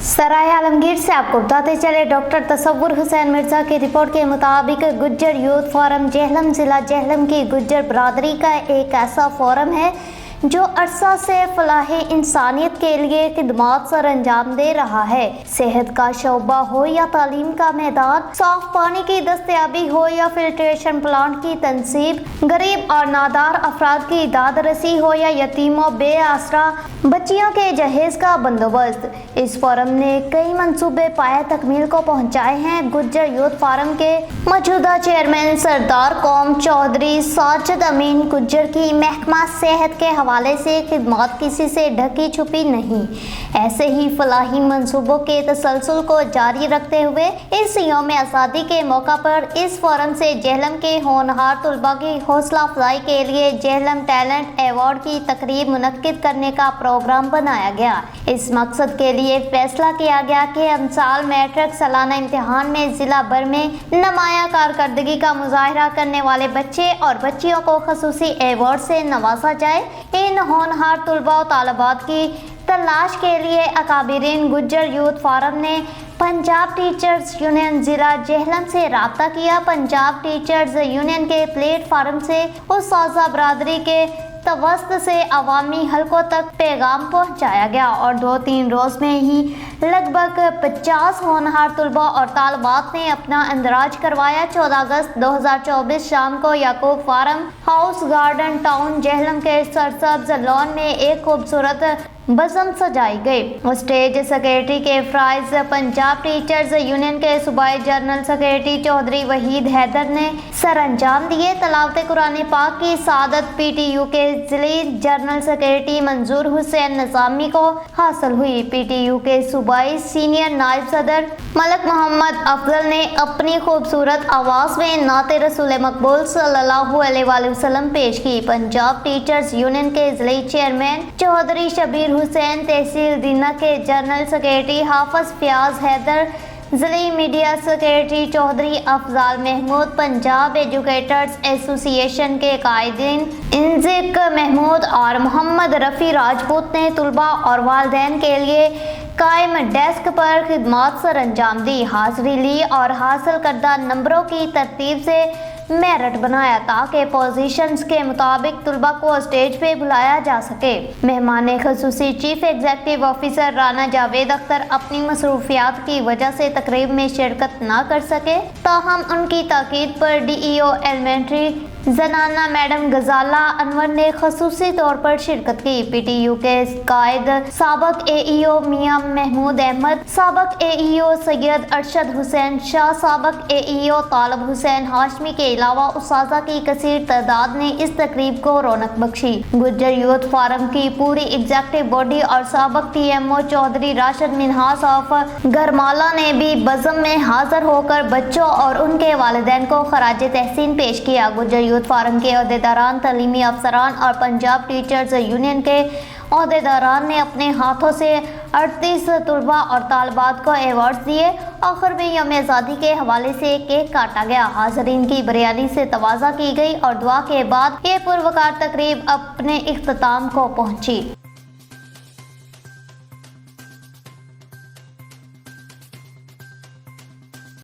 सराय आलमगीर से आपको बताते चले, डॉक्टर तसव्वुर हुसैन मिर्जा की रिपोर्ट के मुताबिक गुज्जर यूथ फोरम जेहलम जिला जेहलम की गुज्जर बरादरी का एक ऐसा फोरम है जो अरसा से फलाहे इंसानियत के लिए खिदमत सर अंजाम दे रहा है। सेहत का शोबा हो या तालीम का मैदान, साफ पानी की दस्तयाबी हो या फिल्ट्रेशन प्लांट की तनसीब, गरीब और नादार अफराद की दाद रसी हो या यतीमों बे आसरा बच्चियों के जहेज का बंदोबस्त, इस फोरम ने कई मंसूबे पाए तकमील को पहुँचाए हैं। गुज्जर यूथ फोरम के मौजूदा चेयरमैन सरदार कौम चौधरी साजिद अमीन गुज्जर की महकमा सेहत के हवाले से खिदमत किसी से ढकी छुपी नहीं। ऐसे ही फलाही मंसूबों के तसलसल को जारी रखते हुए इस यौम आज़ादी के मौका पर इस फोरम से जेहलम के होनहार तुलबा की हौसला अफजाई के लिए जेहलम टैलेंट अवार्ड की तकरीब मुनक्किद करने का प्रोग्राम बनाया गया। इस मकसद के लिए फैसला किया गया कि अमसाल मैट्रिक सालाना इम्तिहान में जिला भर में नुमाया कारकर्दगी का मुजाहरा करने वाले बच्चे और बच्चियों को खसूसी अवार्ड से नवाजा जाए। इन होनहार तुलबा और तालिबात की तलाश के लिए अकाबिरीन गुज्जर यूथ फोरम ने पंजाब टीचर्स यूनियन जिला जेहलम से रब्ता किया। पंजाब टीचर्स यूनियन के प्लेटफार्म से उस्ताज़ा बरादरी के तवस्त से अवामी हलकों तक पैगाम पहुंचाया गया और 2-3 रोज में ही लगभग 50 होनहार तुलबा और तालिबात ने अपना इंदराज करवाया। 14 अगस्त 2024 शाम को Yaqoob farm house garden town Jhelum के सरसब्ज लॉन में एक खूबसूरत बज़म सजाई गई। स्टेज सेक्रेटरी के फ्राइज पंजाब टीचर्स यूनियन के सूबाई जनरल सेक्रेटरी चौधरी वहीद हैदर ने सर अंजाम दिए। तलावत कुरान पाक की सादत PTU के जिले जनरल सेक्रेटरी मंजूर हुसैन निज़ामी को हासिल हुई। PTU के सूबाई सीनियर नायब सदर मलक मोहम्मद अफजल ने अपनी खूबसूरत आवाज़ में नाते रसूल मकबूल सल्लल्लाहु अलैहि वसल्लम पेश की। पंजाब टीचर्स यूनियन के जिले चेयरमैन चौधरी शबीर हुसैन, तहसील दीना के जनरल सेक्रेटरी हाफिज फयाज हैदर, जिले media secretary Chaudhry Afzal Mahmood, Punjab educators association के कायदीन इंजिक महमूद और मोहम्मद रफ़ी राजपूत ने तुलबा और वालिदैन के लिए कायम डेस्क पर खिदमत सर अंजाम दी, हाजिरी ली और हासिल करदा नंबरों की तरतीब से मेरिट बनाया ताकि पोजीशंस के मुताबिक तुलबा को स्टेज पे बुलाया जा सके। मेहमान खसूसी chief executive officer Rana Javed Akhtar अपनी मसरूफियात की वजह से तकरीब में शिरकत न कर सके, ताहम उनकी ताकीद पर DEO एलिमेंट्री जनाना मैडम गजाला अनवर ने खसूसी तौर पर शिरकत की। PTU के कायद साबक AEO मियां महमूद अहमद, साबक AEO सैयद अरशद हुसैन शाह, साबक AEO तालब हुसैन हाशमी के अलावा उस्ताज़ा की कसीर तादाद ने इस तकरीब को रौनक बख्शी। गुज्जर यूथ फोरम की पूरी एग्जीक्यूटिव बॉडी और साबक TMO चौधरी राशिद मिन्हास ऑफ गरमाला ने भी बज़म में हाजिर होकर बच्चों और उनके वालिदैन को खराज तहसीन पेश किया। गुज्जर यूथ फोरम के अहदेदारान, तलीमी अफसरान और पंजाब टीचर्स यूनियन के अहदेदारान ने अपने हाथों से 38 तुलबा और तालिबात को अवार्ड दिए। आखिर में यौम आज़ादी के हवाले से केक काटा गया, हाज़रीन की बिरयानी से तवाज़ा की गई और दुआ के बाद ये पुरवकार तकरीब अपने इख्तिताम को पहुंची।